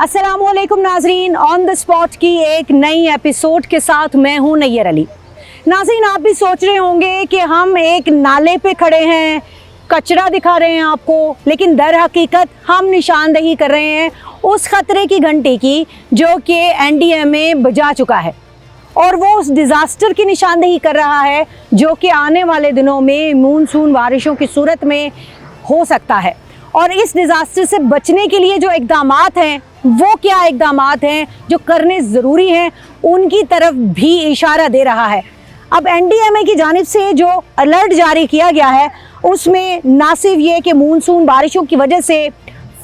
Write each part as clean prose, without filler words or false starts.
अस्सलामुअलैकुम नाजरीन, on the spot की एक नई एपिसोड के साथ मैं हूं नैयर अली। नाजरीन, आप भी सोच रहे होंगे कि हम एक नाले पे खड़े हैं, कचरा दिखा रहे हैं आपको, लेकिन दर हकीकत हम निशानदेही कर रहे हैं उस खतरे की घंटी की जो कि एनडीएमए बजा चुका है, और वो उस डिज़ास्टर की निशानदेही कर रहा है जो कि आने वाले दिनों में मानसून बारिशों की सूरत में हो सकता है। और इस डिज़ास्टर से बचने के लिए जो इक़दामात हैं, वो क्या इक़दामात हैं जो करने ज़रूरी हैं, उनकी तरफ भी इशारा दे रहा है। अब एनडीएमए की जानिब से जो अलर्ट जारी किया गया है उसमें ना सिर्फ ये कि मानसून बारिशों की वजह से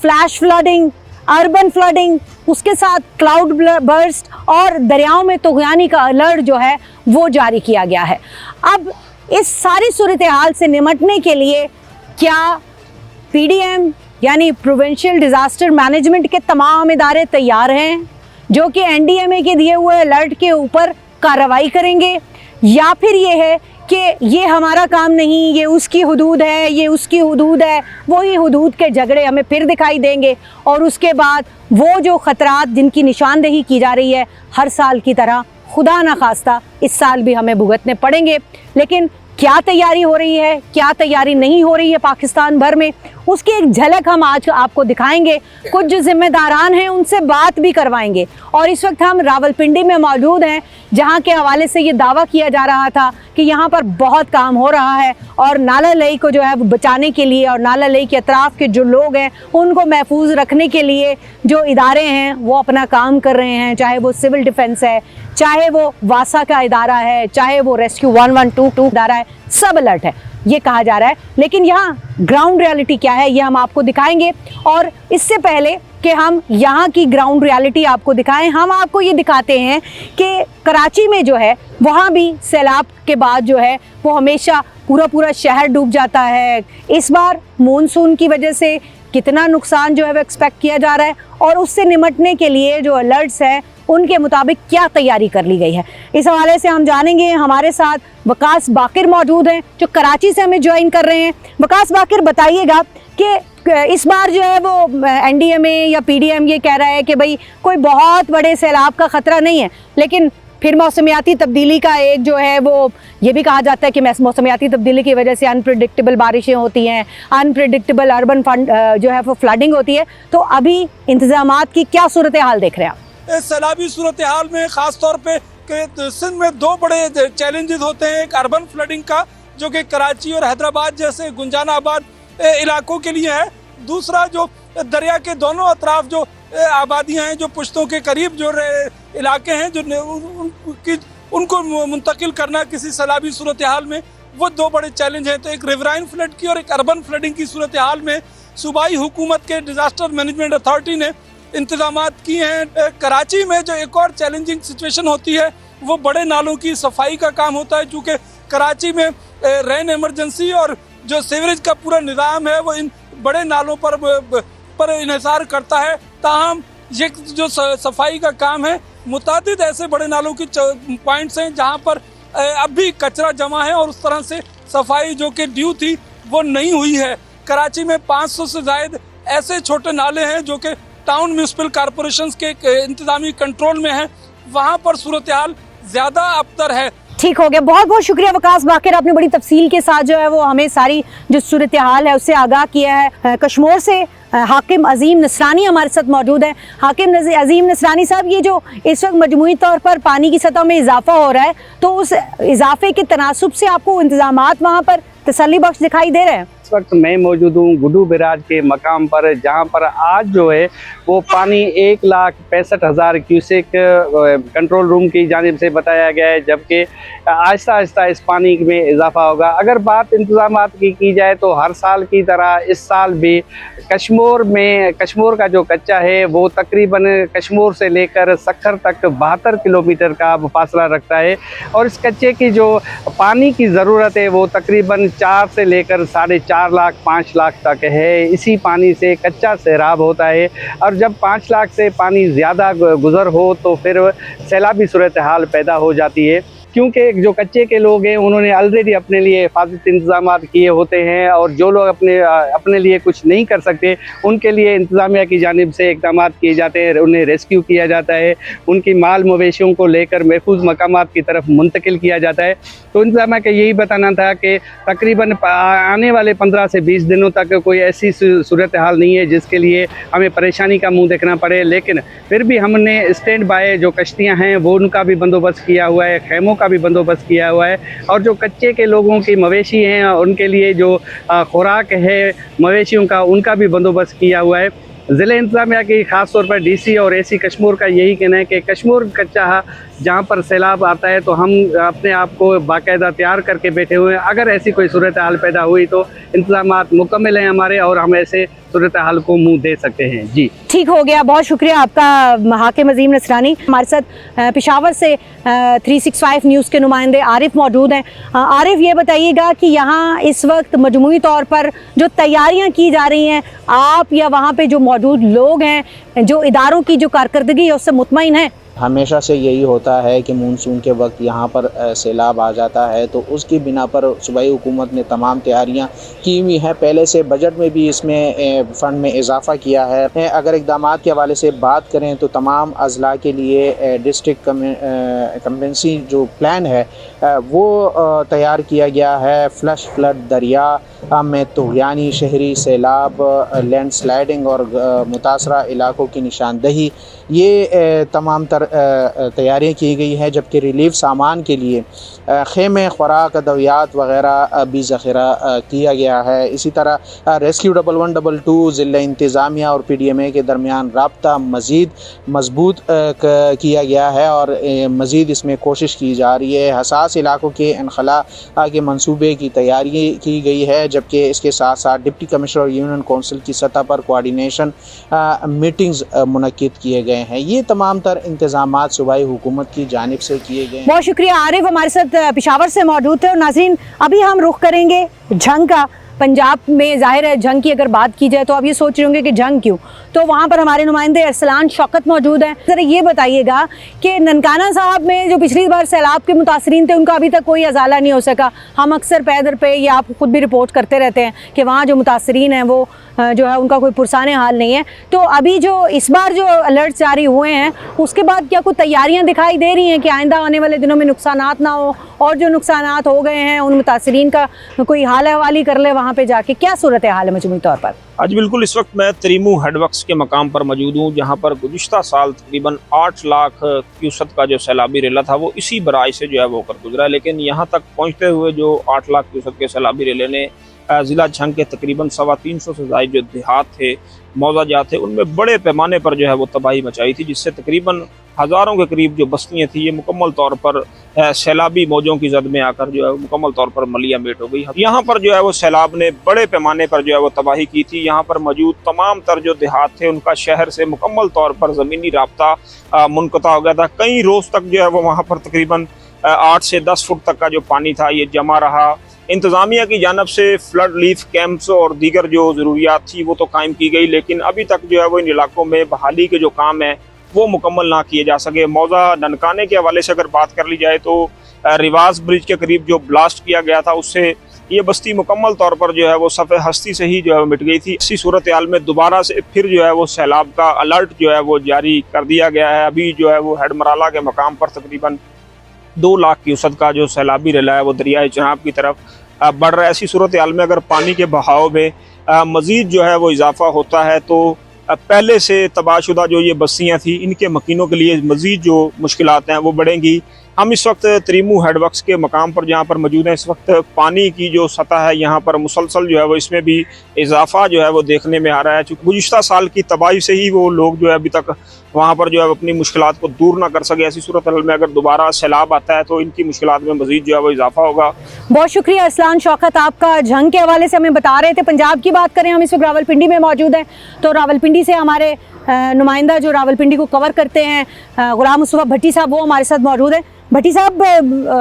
फ्लैश फ्लडिंग, अर्बन फ्लडिंग, उसके साथ क्लाउड बर्स्ट और दरियाओं में तुग़यानी का अलर्ट जो है वो जारी किया गया है। अब इस सारी सूरत हाल से निमटने के लिए क्या पीडीएम यानी प्रोविंशियल डिज़ास्टर मैनेजमेंट के तमाम इदारे तैयार हैं जो कि एनडीएमए के दिए हुए अलर्ट के ऊपर कार्रवाई करेंगे, या फिर ये है कि ये हमारा काम नहीं, ये उसकी हुदूद है, ये उसकी हुदूद है, वही हुदूद के झगड़े हमें फिर दिखाई देंगे और उसके बाद वो जो ख़तरात जिनकी निशानदेही की जा रही है हर साल की तरह खुदा न खास्ता इस साल भी हमें भुगतने पड़ेंगे। लेकिन क्या तैयारी हो रही है, क्या तैयारी नहीं हो रही है पाकिस्तान भर में, उसकी एक झलक हम आज आपको दिखाएंगे। कुछ जो जिम्मेदारान हैं उनसे बात भी करवाएंगे। और इस वक्त हम रावलपिंडी में मौजूद हैं जहां के हवाले से ये दावा किया जा रहा था कि यहाँ पर बहुत काम हो रहा है और नाला लई को जो है वो बचाने के लिए और नाला लई के अतराफ़ के जो लोग हैं उनको महफूज रखने के लिए जो इदारे हैं वो अपना काम कर रहे हैं, चाहे वो सिविल डिफेंस है, चाहे वो वासा का इदारा है, चाहे वो रेस्क्यू 1122 इदारा है, सब अलर्ट है ये कहा जा रहा है। लेकिन यहाँ ग्राउंड रियलिटी क्या है ये हम आपको दिखाएंगे। और इससे पहले कि हम यहाँ की ग्राउंड रियलिटी आपको दिखाएं, हम आपको ये दिखाते हैं कि कराची में जो है वहाँ भी सैलाब के बाद जो है वो हमेशा पूरा शहर डूब जाता है। इस बार मानसून की वजह से कितना नुकसान जो है वो एक्सपेक्ट किया जा रहा है और उससे निमटने के लिए जो अलर्ट्स हैं उनके मुताबिक क्या तैयारी कर ली गई है, इस हवाले से हम जानेंगे। हमारे साथ वकास बाकिर मौजूद हैं जो कराची से हमें ज्वाइन कर रहे हैं। वकास बाकिर, बताइएगा कि इस बार जो है वो एनडीएमए या पीडीएम ये कह रहा है कि भाई कोई बहुत बड़े सैलाब का ख़तरा नहीं है, लेकिन फिर मौसमियाती तब्दीली का एक जो है वो ये भी कहा जाता है कि मौसमियाती तब्दीली की वजह से अनप्रेडिक्टेबल बारिशें होती हैं, अनप्रेडिक्टेबल अर्बन जो है वो फ्लडिंग होती है। तो अभी इंतजामात की क्या सूरत हाल देख रहे हैं आप? इस सैलाबी सूरत हाल में ख़ास तौर पे सिंध में दो बड़े चैलेंजेस होते हैं। एक अर्बन फ्लडिंग का जो कि कराची और हैदराबाद जैसे गुंजानाबाद इलाकों के लिए है, दूसरा जो दरिया के दोनों अतराफ जो आबादियां हैं, जो पुश्तों के करीब जो इलाके हैं, जो उनको मुंतकिल करना किसी सैलाबी सूरत हाल में, वो दो बड़े चैलेंज हैं। तो एक रिवराइन फ्लड की और एक अर्बन फ्लडिंग की सूरत हाल में सूबाई हुकूमत के डिज़ास्टर मैनेजमेंट अथॉरिटी ने इंतजामात किए हैं। कराची में जो एक और चैलेंजिंग सिचुएशन होती है वो बड़े नालों की सफाई का काम होता है, क्योंकि कराची में रेन इमरजेंसी और जो सीवरेज का पूरा निज़ाम है वो इन बड़े नालों पर इन्हिसार करता है। ताहम ये जो सफाई का काम है, मुतादिद ऐसे बड़े नालों की पॉइंट्स हैं जहाँ पर अब भी कचरा जमा है और उस तरह से सफाई जो कि ड्यू थी वो नहीं हुई है। कराची में 500 से ज़ायद ऐसे छोटे नाले हैं जो कि टाउन म्यूनिसिपल कॉरपोरेशंस के इंतजामी कंट्रोल में है, वहाँ पर सूरत हाल ज़्यादा अबतर है। ठीक हो गया, बहुत बहुत शुक्रिया वकास बाकिर, आपने बड़ी तफसील के साथ जो है वो हमें सारी जो सूरत हाल है उससे आगाह किया है। कश्मीर से हाकिम अजीम नसरानी हमारे साथ मौजूद है। हाकिम अजीम नसरानी साहब, ये जो इस वक्त मजमूई तौर पर पानी की सतह में इजाफा हो रहा है, तो उस इजाफे के तनासुब से आपको इंतजामात वहाँ पर तसल्ली बख्श दिखाई दे रहे हैं? इस वक्त मैं मौजूद हूँ गुड्डू बिराज के मकाम पर, जहाँ पर आज जो है वो पानी 1,65,000 क्यूसेक कंट्रोल रूम की जानिब से बताया गया है, जबकि आहिस्ता आहिस्ता इस पानी में इजाफा होगा। अगर बात इंतजामात की जाए तो हर साल की तरह इस साल भी कश्मीर का जो कच्चा है वो तकरीबन कश्मीर से लेकर सक्खर तक 72 किलोमीटर का फासला रखता है, और इस कच्चे की जो पानी की ज़रूरत है वो तकरीबन 4 से लेकर 4.5 लाख 5 लाख तक है। इसी पानी से कच्चा सैराब होता है, और जब 5 लाख से पानी ज़्यादा गुज़र हो तो फिर सैलाबी सूरत हाल पैदा हो जाती है। क्योंकि जो कच्चे के लोग हैं उन्होंने ऑलरेडी अपने लिए हिफाजत इंतजाम किए होते हैं, और जो लोग अपने लिए कुछ नहीं कर सकते उनके लिए इंतज़ामिया की जानिब से इक़दाम किए जाते हैं, उन्हें रेस्क्यू किया जाता है, उनकी माल मवेशियों को लेकर महफूज मकामात की तरफ मुंतकिल किया जाता है। तो इंतज़ामिया का यही बताना था कि तकरीबन आने वाले 15 से 20 दिनों तक कोई ऐसी सूरत हाल नहीं है जिसके लिए हमें परेशानी का मुंह देखना पड़े, लेकिन फिर भी हमने स्टैंड बाय जो कश्तियां हैं वो उनका भी बंदोबस्त किया हुआ है, खैमों का भी बंदोबस्त किया हुआ है, और जो कच्चे के लोगों की मवेशी हैं उनके लिए जो खुराक है मवेशियों का उनका भी बंदोबस्त किया हुआ है। ज़िले इंतज़ामिया की ख़ास तौर पर DC और AC कश्मीर का यही कहना है कि कश्मीर कच्चा जहाँ पर सैलाब आता है तो हम अपने आप को बाकायदा तैयार करके बैठे हुए हैं, अगर ऐसी कोई सूरत हाल पैदा हुई तो इंतज़ामात मुकम्मल हैं हमारे और हम ऐसे सूरत हाल को मुंह दे सकते हैं। जी ठीक हो गया, बहुत शुक्रिया आपका हाकिम अजीम नसरानी। हमारे साथ पेशावर से 365 न्यूज़ के नुमाइंदे आरिफ मौजूद हैं। आरिफ, ये बताइएगा कि यहाँ इस वक्त मजमूई तौर पर जो तैयारियाँ की जा रही हैं, आप या वहाँ पे जो मौजूद लोग हैं, जो इदारों की जो कारकर्दगी है उससे मुतमईन हैं? हमेशा से यही होता है कि मानसून के वक्त यहाँ पर सैलाब आ जाता है, तो उसकी बिना पर सूबाई हुकूमत ने तमाम तैयारियाँ की हुई हैं। पहले से बजट में भी इसमें फ़ंड में इजाफ़ा किया है। अगर इक़दाम के हवाले से बात करें तो तमाम अज़ला के लिए डिस्ट्रिक्ट कम्पेंसी जो प्लान है वो तैयार किया गया है। फ्लश फ्लड दरिया में तुग़यानी, शहरी सैलाब, लैंड स्लाइडिंग और मुतासरा इलाकों की निशानदही, ये तमाम तैयारियाँ की गई हैं। जबकि रिलीफ सामान के लिए खेमे, खुराक, अद्वियात वग़ैरह भी ज़ख़ीरा किया गया है। इसी तरह रेस्क्यू 1112 ज़िला इंतज़ामिया और PDMA के दरमियान रब्ता मज़ीद मजबूत किया गया है और मज़ीद इसमें कोशिश की जा रही है। हसास इलाकों के इनखला के मंसूबे की तैयारी की गई है, जबकि इसके साथ साथ डिप्टी कमिश्नर और यूनियन कौंसिल की सतह पर कोऑर्डिनेशन मीटिंग्स मुनक्किद किए गए हैं। ये तमाम तर इंतज़ामात सूबाई हुकूमत की जानिब से किए गए हैं। बहुत शुक्रिया आरिफ, हमारे साथ पेशावर से मौजूद थे। और नाज़रीन, अभी हम रुख करेंगे झंग का। पंजाब में जाहिर है झंग की अगर बात की जाए तो आप ये सोच रहे होंगे कि झंग क्यों, तो वहाँ पर हमारे नुमाइंदे अरसलान शौकत मौजूद हैं। ज़रा ये बताइएगा कि ननकाना साहब में जो पिछली बार सैलाब के मुतासरीन थे उनका अभी तक कोई अजाला नहीं हो सका। हम अक्सर पैदर पे या आप खुद भी रिपोर्ट करते रहते हैं कि वहाँ जो मुतासरीन हैं वो जो है उनका कोई पुरसाने हाल नहीं है। तो अभी जो इस बार जो अलर्ट जारी हुए हैं उसके बाद क्या कुछ तैयारियां दिखाई दे रही हैं कि आइंदा आने वाले दिनों में नुकसानात ना हो, और जो नुकसानात हो गए हैं उन मुतासरीन का कोई हाल हवाली कर ले वहाँ पे जाके? क्या सूरत हाल है मजमूई तौर पर? आज बिल्कुल इस वक्त मैं त्रिमू हेडवर्क्स के मकाम पर मौजूद हूँ, जहाँ पर गुज़िश्ता साल तकरीबन 8 लाख क्यूसेक का जो सैलाबी रेला था वो इसी बराज से जो है वो होकर गुजरा। लेकिन यहाँ तक पहुँचते हुए जो 8 लाख क्यूसेक के सैलाबी रेले ने ज़िला झंग के तकरीबन 350 से ज़ायद जो देहात थे, मौज़ाजात थे, उनमें बड़े पैमाने पर जो है वो तबाही मचाई थी, जिससे तकरीबन हज़ारों के करीब जो बस्तियाँ थी ये मुकम्मल तौर पर सैलाबी मौजों की जद में आकर जो है मुकम्मल तौर पर मलिया मेट हो गई। यहाँ पर जो है वो सैलाब ने बड़े पैमाने पर जो है वो तबाही की थी। यहाँ पर मौजूद तमाम तर जो देहात थे उनका शहर से मुकम्मल तौर पर ज़मीनी राब्ता मुनक़ता हो गया था। कई रोज़ तक जो है वो वहाँ पर तकरीबन 8 से 10 फुट तक का जो पानी था ये जमा रहा। इंतज़ामिया की जानब से फ्लड रिलीफ कैंप्स और दीगर जो ज़रूरियात थी वो तो कायम की गई, लेकिन अभी तक जो है वो इन इलाकों में बहाली के जो काम है वो मुकम्मल ना किए जा सके। मौज़ा ननकाने के हवाले से अगर बात कर ली जाए तो रिवाज ब्रिज के करीब जो ब्लास्ट किया गया था उससे ये बस्ती मुकम्मल तौर पर जो है वो सफ़े हस्ती से ही जो है मिट गई थी। इसी सूरत हाल में दोबारा से फिर जो है वो सैलाब का अलर्ट जो है वो जारी कर दिया गया है। अभी जो है वो हेडमराला के मकाम पर तकरीबन 2 लाख क्यूसेक का जो सैलाबी रेला है वो दरियाए चनाब की तरफ बढ़ रहा है। ऐसी सूरत हाल में अगर पानी के बहाव में मज़ीद जो है वो इजाफा होता है तो पहले से तबाहशुदा जो ये बस्तियाँ थी इनके मकीनों के लिए मज़ीद जो मुश्किलात हैं वो बढ़ेंगी। हम इस वक्त त्रिमू हेडवर्क्स के मकाम पर जहाँ पर मौजूद हैं, इस वक्त पानी की जो सतह है यहाँ पर मुसलसल जो है वो इसमें भी इजाफा जो है वो देखने में आ रहा है। चूँकि गुज़िश्ता साल की तबाही से ही वो लोग जो है अभी तक वहाँ पर जो है अपनी मुश्किलात को दूर ना कर सके। ऐसी सूरत हाल में अगर दोबारा सैलाब आता है तो इनकी मुश्किलात में मज़ीद जो है वो इजाफा होगा। बहुत शुक्रिया अरसलान शौकत, आपका झंग के हवाले से हमें बता रहे थे। पंजाब की बात करें, हम इस वक्त रावलपिंडी में मौजूद हैं, तो रावलपिंडी से हमारे नुमाइंदा जो रावलपिंडी को कवर करते हैं गुलाम मुस्तफ़ा भट्टी साहब, वो हमारे साथ मौजूद हैं। भट्टी साहब,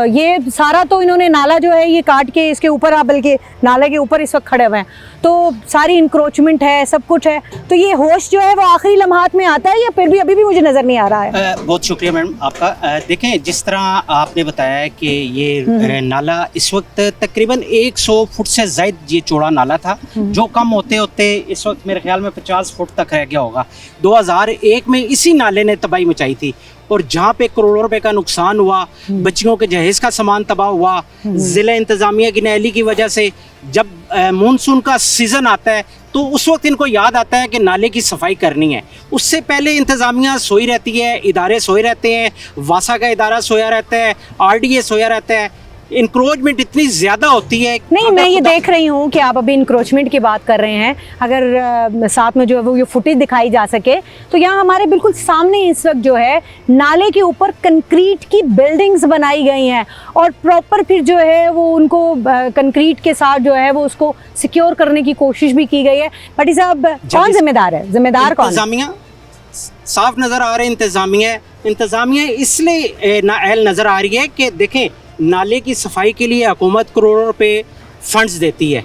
ये सारा तो इन्होंने नाला जो है ये काट के इसके ऊपर, आप बल्कि नाले के ऊपर इस वक्त खड़े हुए हैं, तो सारी इंक्रोचमेंट है, सब कुछ है, तो ये होश जो है वो आखिरी लम्हात में आता है या फिर भी अभी भी मुझे नज़र नहीं आ रहा है? बहुत शुक्रिया मैडम आपका। देखें, जिस तरह आपने बताया कि ये नाला इस वक्त तकरीबन 100 फुट से ज़ायद ये चौड़ा नाला था, जो कम होते होते इस वक्त मेरे ख्याल में 50 फुट तक रह गया होगा। 2001 में इसी नाले ने तबाही मचाई थी और जहाँ पे करोड़ों रुपए का नुकसान हुआ, बच्चियों के जहेज का सामान तबाह हुआ, ज़िला इंतज़ामिया की नाअहली की वजह से। जब मानसून का सीज़न आता है तो उस वक्त इनको याद आता है कि नाले की सफाई करनी है। उससे पहले इंतज़ामिया सोई रहती है, इदारे सोए रहते हैं, वासा का इदारा सोया रहता है, RDA सोया रहता है। इंक्रोचमेंट इतनी ज़्यादा होती है। नहीं, मैं ये देख रही हूँ कि आप अभी इंक्रोचमेंट की बात कर रहे हैं। अगर साथ में जो है वो ये फुटेज दिखाई जा सके तो यहाँ हमारे बिल्कुल सामने इस वक्त जो है नाले के ऊपर कंक्रीट की बिल्डिंग्स बनाई गई हैं और प्रॉपर फिर जो है वो उनको कंक्रीट के साथ जो है वो उसको सिक्योर करने की कोशिश भी की गई है। भट्टी साहब, कौन जिम्मेदार है? जिम्मेदार कौन? इंतज़ामिया साफ नज़र आ रहे हैं। इंतज़ामिया इसलिए नाअहल नज़र आ रही है कि देखें, नाले की सफाई के लिए हुकूमत करोड़ों रुपए फंड्स देती है।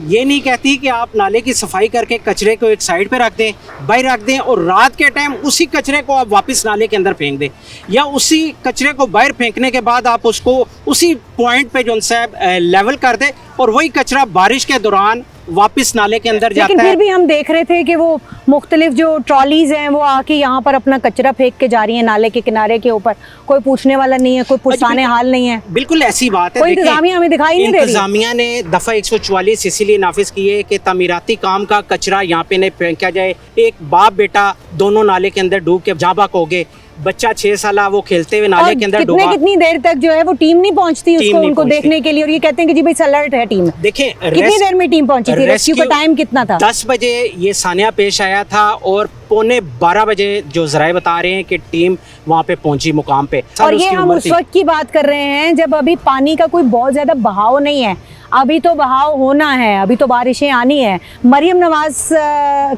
ये नहीं कहती कि आप नाले की सफाई करके कचरे को एक साइड पे रख दें, बाहर रख दें और रात के टाइम उसी कचरे को आप वापस नाले के अंदर फेंक दें, या उसी कचरे को बाहर फेंकने के बाद आप उसको उसी पॉइंट पे जो है लेवल कर दें और वही कचरा बारिश के दौरान वापस नाले के अंदर जाता है। लेकिन फिर भी हम देख रहे थे कि वो मुख्तलिफ जो ट्रॉलीज हैं वो आके यहाँ पर अपना कचरा फेंक के जा रही हैं नाले के किनारे के ऊपर। कोई पूछने वाला नहीं है, कोई पुरसाने हाल नहीं है। बिल्कुल ऐसी बात है। कोई इंतजामिया हमें दिखाई नहीं दे रही। इंतजामिया ने दफ़ा 144 इसीलिए नाफिज की है कि तमीराती काम का कचरा यहाँ पे नहीं फेंका जाए। एक बाप बेटा दोनों नाले के अंदर डूब के जाबाक हो गए। बच्चा 6 साल वो खेलते हुए नाले के अंदर डूबा। कितनी देर तक जो है वो टीम नहीं पहुंचती उसको उनको देखने के लिए, और ये कहते हैं कि जी भाई अलर्ट है टीम। देखें, कितनी देर में टीम पहुंची थी? रेस्क्यू का टाइम कितना था? 10 बजे ये सानिया पेश आया था और 11:15 बजे जो जराए बता रहे हैं कि टीम वहाँ पे पहुंची मुकाम पे। और ये हम उस वक्त की बात कर रहे हैं जब अभी पानी का कोई बहुत ज्यादा बहाव नहीं है। अभी तो बहाव होना है, अभी तो बारिशें आनी है। मरियम नवाज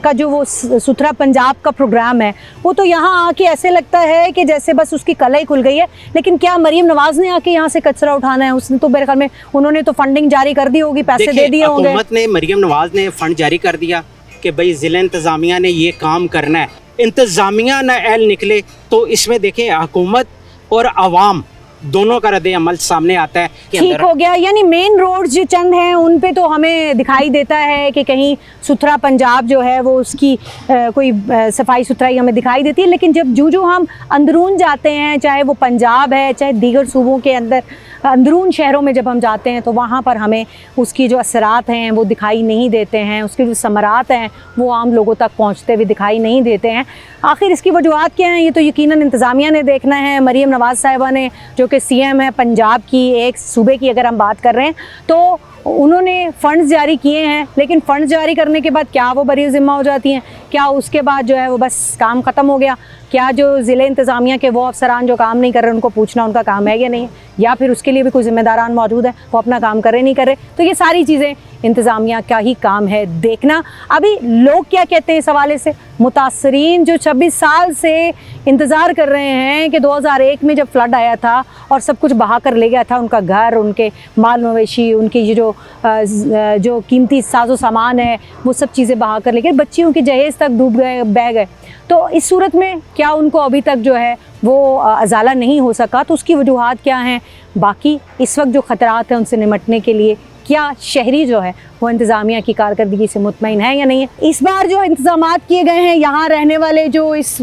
का जो वो सुथरा पंजाब का प्रोग्राम है वो तो यहाँ आके ऐसे लगता है कि जैसे बस उसकी कलाई खुल गई है। लेकिन क्या मरियम नवाज ने आके यहाँ से कचरा उठाना है? उसने तो मेरे ख्याल में उन्होंने तो फंडिंग जारी कर दी होगी, पैसे दे दिए होंगे। हुकूमत ने, मरियम नवाज ने फंड जारी कर दिया कि भाई ज़िला इंतज़ामिया ने ये काम करना है। इंतज़ामिया ना एल निकले तो इसमें देखें हुकूमत और आवाम दोनों का रद्द अमल सामने आता है। ठीक हो गया, यानी मेन रोड जो चंद हैं उन पे तो हमें दिखाई देता है कि कहीं सुथरा पंजाब जो है वो उसकी कोई सफाई सुथराई हमें दिखाई देती है। लेकिन जब जो हम अंदरून जाते हैं, चाहे वो पंजाब है चाहे दीगर सूबों के अंदर अंदरून शहरों में जब हम जाते हैं तो वहाँ पर हमें उसकी जो असरात हैं वो दिखाई नहीं देते हैं, उसके जो समरात हैं वो आम लोगों तक पहुँचते हुए दिखाई नहीं देते हैं। आखिर इसकी वजूहत क्या हैं? ये तो यकीनन इंतज़ामिया ने देखना है। मरियम नवाज़ साहिबा ने, जो कि CM है पंजाब की, एक सूबे की अगर हम बात कर रहे हैं, तो उन्होंने फ़ंड्स जारी किए हैं। लेकिन फ़ंड्स जारी करने के बाद क्या वो बरी ज़िम्मा हो जाती हैं? क्या उसके बाद जो है वो बस काम ख़त्म हो गया? क्या जो ज़िले इंतज़ामिया के वो अफसरान जो काम नहीं कर रहे उनको पूछना उनका काम है या नहीं, या फिर उसके लिए भी कोई ज़िम्मेदारान मौजूद है वो अपना काम करे नहीं करे? तो ये सारी चीज़ें इंतज़ामिया का ही काम है देखना। अभी लोग क्या कहते हैं इस हवाले से? मुतासरीन जो 26 साल से इंतज़ार कर रहे हैं कि 2001 में जब फ्लड आया था और सब कुछ बहा कर ले गया था, उनका घर, उनके माल मवेशी, उनकी ये जो कीमती साजो सामान है वो सब चीज़ें बहा कर ले गए, बच्चियों के जहेज़ तक डूब गए, बह गए। तो इस सूरत में क्या उनको अभी तक जो है वो अजाला नहीं हो सका? तो उसकी वजूहात क्या हैं? बाकी इस वक्त जो ख़तरात हैं उनसे निमटने के लिए क्या शहरी जो है वो इंतज़ामिया की कारकर्दगी से मुतमईन है या नहीं है? इस बार जो इंतज़ामात किए गए हैं, यहाँ रहने वाले जो इस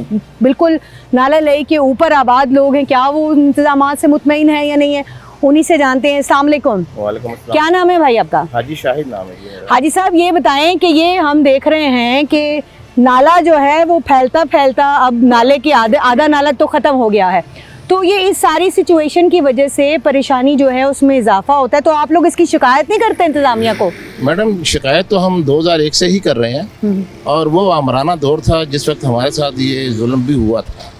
बिल्कुल नाला लई के ऊपर आबाद लोग हैं, क्या वो इंतज़ामात से मुतमईन है या नहीं है? उन्हीं से जानते हैं। अस्सलाम वालेकुम। वालेकुम अस्सलाम। क्या नाम है भाई आपका? हाजी शाहिद नाम है ये। हाजी साहब, ये बताएं कि ये हम देख रहे हैं कि नाला जो है वो फैलता फैलता अब नाले की आधा नाला तो ख़त्म हो गया है, तो ये इस सारी सिचुएशन की वजह से परेशानी जो है उसमें इजाफा होता है। तो आप लोग इसकी शिकायत नहीं करते इंतज़ामिया को? मैडम, शिकायत तो हम 2001 से ही कर रहे हैं और वो आमराना दौर था जिस वक्त हमारे साथ ये जुल्म भी हुआ था।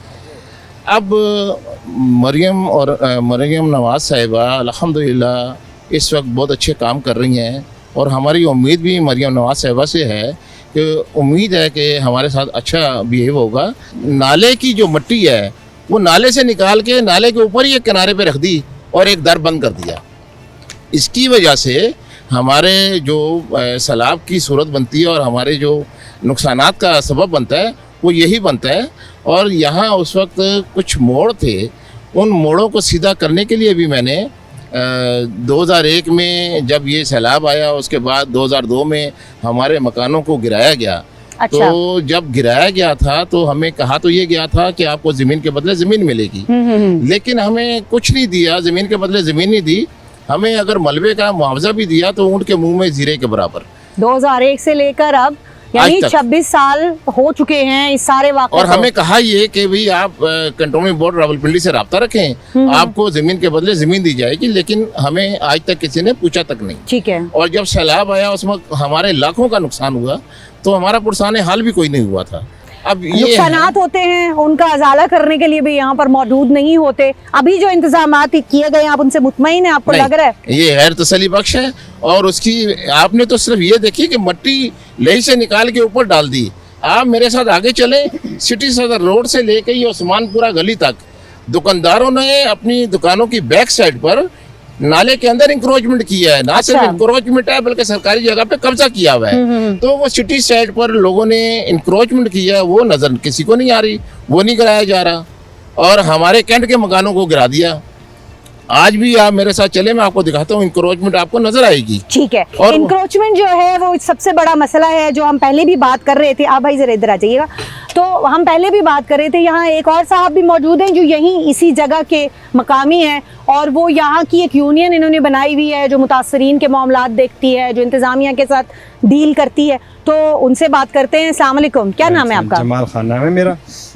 अब मरियम नवाज साहिबा अल्हम्दुलिल्लाह इस वक्त बहुत अच्छे काम कर रही हैं और हमारी उम्मीद भी मरियम नवाज साहिबा से है कि उम्मीद है कि हमारे साथ अच्छा बिहेव होगा। नाले की जो मिट्टी है वो नाले से निकाल के नाले के ऊपर ही एक किनारे पे रख दी और एक दर बंद कर दिया। इसकी वजह से हमारे जो सैलाब की सूरत बनती है और हमारे जो नुकसानात का सबब बनता है वो यही बनता है। और यहाँ उस वक्त कुछ मोड़ थे, उन मोड़ों को सीधा करने के लिए भी मैंने 2001 में जब ये सैलाब आया, उसके बाद 2002 में हमारे मकानों को गिराया गया। अच्छा। तो जब गिराया गया था तो हमें कहा तो ये गया था कि आपको ज़मीन के बदले ज़मीन मिलेगी, लेकिन हमें कुछ नहीं दिया, ज़मीन के बदले ज़मीन नहीं दी। हमें अगर मलबे का मुआवजा भी दिया तो ऊँट के मुंह में जीरे के बराबर। 2001 से लेकर अब यानी 26 साल हो चुके हैं इस सारे वाक़े और हमें कहा ये कि भाई आप कंट्रोलिंग बोर्ड रावलपिंडी से रब्ता रखें, आपको ज़मीन के बदले ज़मीन दी जाएगी, लेकिन हमें आज तक किसी ने पूछा तक नहीं। ठीक है। और जब सैलाब आया उसमें हमारे लाखों का नुकसान हुआ तो हमारा पुरसाने हाल भी कोई नहीं हुआ था। अब ये नुकसानात होते हैं, उनका अजाला करने के लिए भी यहाँ पर मौजूद नहीं होते। अभी जो इंतजामात किए गए आप उनसे मुतमईन है, आपको लग रहा है? ये गैर तसल्ली बख्श है। और उसकी आपने तो सिर्फ ये देखी कि मट्टी लही से निकाल के ऊपर डाल दी। आप मेरे साथ आगे चले, सिटी सदर रोड से लेके ये उस्मानपुरा गली तक दुकानदारों ने अपनी दुकानों की बैक साइड पर नाले के अंदर इंक्रोचमेंट किया है। ना सिर्फ इंक्रोचमेंट है बल्कि सरकारी जगह पे कब्जा किया हुआ है। तो वो सिटी साइड पर लोगों ने इंक्रोचमेंट किया है, वो नजर किसी को नहीं आ रही, वो नहीं गिराया जा रहा। और हमारे कैंट के मकानों को गिरा दिया। आज भी आप मेरे साथ चले, मैं आपको दिखाता हूँ, इंक्रोचमेंट आपको नजर आएगी। ठीक है। और इंक्रोचमेंट जो है वो सबसे बड़ा मसला है जो हम पहले भी बात कर रहे थे। आप भाई जरा इधर आ जाइएगा। तो हम पहले भी बात कर रहे थे, यहाँ एक और साहब भी मौजूद हैं जो यहीं इसी जगह के मकामी हैं और वो यहाँ की एक यूनियन इन्होंने बनाई हुई है जो मुतासरीन के मामलात देखती है, जो इंतज़ामिया के साथ डील करती है। तो उनसे बात करते हैं। अस्सलाम वालेकुम, क्या नाम है आपका? जमाल खान नाम है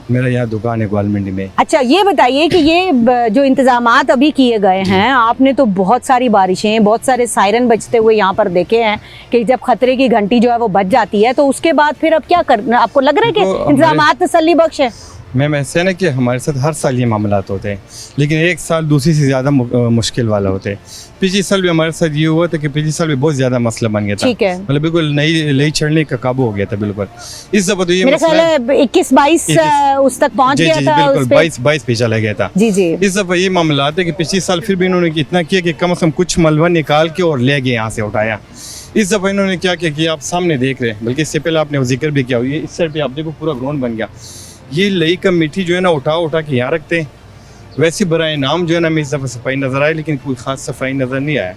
मेरा यहाँ दुकान है ग्वाल मंडी में। अच्छा, ये बताइए कि ये जो इंतजामात अभी किए गए हैं, आपने तो बहुत सारी बारिशें, बहुत सारे सायरन बजते हुए यहाँ पर देखे हैं कि जब खतरे की घंटी जो है वो बज जाती है तो उसके बाद फिर अब क्या करना? आपको लग रहा है कि इंतजामात तसल्ली बख्श है? मैम ऐसे है ना कि हमारे साथ हर साल ये मामलात होते हैं, लेकिन एक साल दूसरी से ज़्यादा मुश्किल वाला होते हैं। पिछले साल भी हमारे साथ ये हुआ था कि पिछले साल भी बहुत ज़्यादा मसला बन गया था। ठीक है। मतलब बिल्कुल नई चढ़ने का काबू हो गया था बिल्कुल। इस दफा तो ये मेरे ख्याल है 21-22 उस तक पहुंच गया था। बिल्कुल 22 पे चला गया था। जी जी। इस दफा ये मामला है कि पिछले साल फिर भी इन्होंने इतना किया कि कम से कम कुछ मलबा निकाल के और ले गए, यहाँ से उठाया। इस दफा इन्होंने क्या किया कि आप सामने देख रहे हैं, बल्कि इससे पहले आपने जिक्र भी किया, ये इस साइड पे आप देखो पूरा ग्राउंड बन गया। ये लई का मिट्टी जो है ना उठा के यहाँ रखते हैं। वैसे बराए नाम जो है ना हमें इस दफ़ा सफाई नज़र आई, लेकिन कोई ख़ास सफाई नज़र नहीं आया।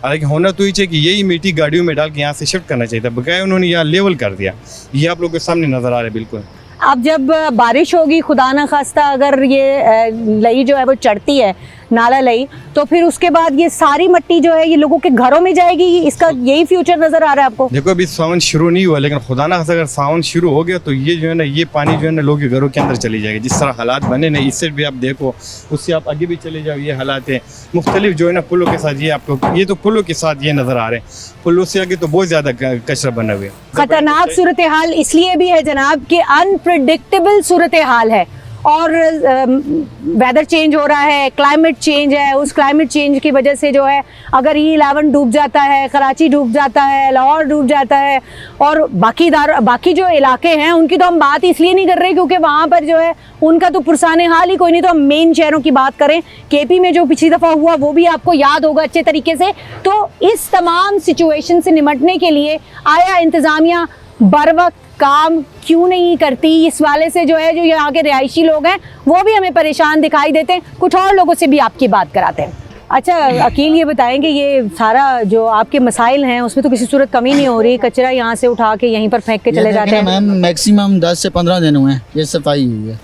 हालांकि होना तो ही चाहिए कि यही मिट्टी गाड़ियों में डाल के यहाँ से शिफ्ट करना चाहिए था, बकाया उन्होंने यहाँ लेवल कर दिया। ये आप लोगों के सामने नज़र आ रहा है बिल्कुल। अब जब बारिश होगी, खुदा न खास्ता अगर ये लई जो है वो चढ़ती है, नाला लई, तो फिर उसके बाद ये सारी मिट्टी जो है ये लोगों के घरों में जाएगी। इसका यही फ्यूचर नजर आ रहा है आपको? देखो अभी सावन शुरू नहीं हुआ, लेकिन खुदा ना खास्ता अगर सावन शुरू हो गया तो ये जो है ना ये पानी जो है ना लोगों के घरों के अंदर चली जाएगी। जिस तरह हालात बने ना, इससे भी आप देखो, उससे आप आगे भी चले जाओ, ये हालात है मुख्तलिफ जो है ना पुलों के साथ। ये आपको ये तो पुलों के साथ ये नज़र आ रहे हैं, पुलों से आगे तो बहुत ज़्यादा कचरा बना हुआ है। खतरनाक सूरत हाल इसलिए भी है जनाब कि अनप्रिडिक्टेबल सूरत हाल है और वेदर चेंज हो रहा है, क्लाइमेट चेंज है। उस क्लाइमेट चेंज की वजह से जो है अगर E11 डूब जाता है, कराची डूब जाता है, लाहौर डूब जाता है और बाकी जो इलाके हैं उनकी तो हम बात इसलिए नहीं कर रहे क्योंकि वहाँ पर जो है उनका तो पुरसाने हाल ही कोई नहीं। तो हम मेन शहरों की बात करें, KP में जो पिछली दफ़ा हुआ वो भी आपको याद होगा अच्छे तरीके से। तो इस तमाम सिचुएशन से निपटने के लिए आया इंतज़ामिया बर वक्त काम क्यों नहीं करती? इस वाले से जो है जो यहाँ के रिहायशी लोग हैं वो भी हमें परेशान दिखाई देते हैं। कुछ और लोगों से भी आपकी बात कराते हैं। अच्छा अकील, ये बताएंगे ये सारा जो आपके मसाइल हैं उसमें तो किसी सूरत कमी नहीं हो रही? कचरा यहाँ से उठा के यहीं पर फेंक के चले जाते हैं। मैम मैक्सिमम 10 से 15 दिन हुए हैं ये सफाई हुई है।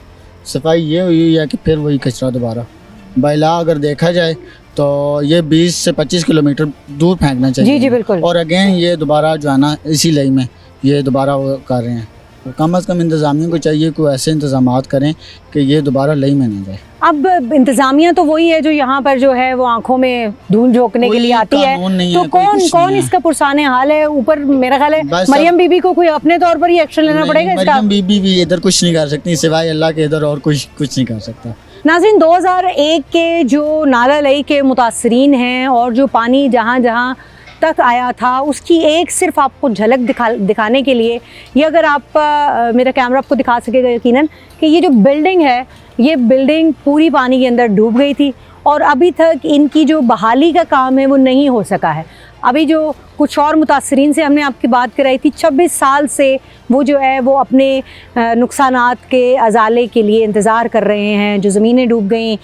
सफाई ये हुई है कि फिर वही कचरा दोबारा बैला अगर देखा जाए तो ये 20 से 25 किलोमीटर दूर फेंकना चाहिए। जी जी बिल्कुल। और अगेन ये दोबारा जो है ना इसी लई में ये दोबारा वो कर रहे हैं। तो कम अज़ कम इंतज़ामिया को चाहिए कोई ऐसे इंतज़ामात करें कि ये दोबारा लई में नहीं जाए। अब इंतज़ामिया तो वही है जो यहाँ पर जो है वो आंखों में धूल झोंकने के लिए आती है। तो कौन इसका पुरसाने हाल है? ऊपर मेरा ख्याल है मरियम बीबी को कोई अपने तौर पर ही एक्शन लेना पड़ेगा इसका। मरियम बीबी भी इधर कुछ नहीं कर सकती सिवाय अल्लाह के, इधर और कुछ नहीं कर सकता। नाज़रीन, 2001 के जो नाला लई के मुतासरीन हैं और जो पानी जहाँ जहाँ तक आया था उसकी एक सिर्फ आपको झलक दिखाने के लिए ये अगर आप मेरा कैमरा आपको दिखा सकेगा यकीनन कि ये जो बिल्डिंग है ये बिल्डिंग पूरी पानी के अंदर डूब गई थी और अभी तक इनकी जो बहाली का काम है वो नहीं हो सका है। अभी जो कुछ और मुतासरीन से हमने आपकी बात कराई थी, 26 साल से वो जो है वो अपने नुकसानात के अजाले के लिए इंतज़ार कर रहे हैं। जो ज़मीनें डूब गई,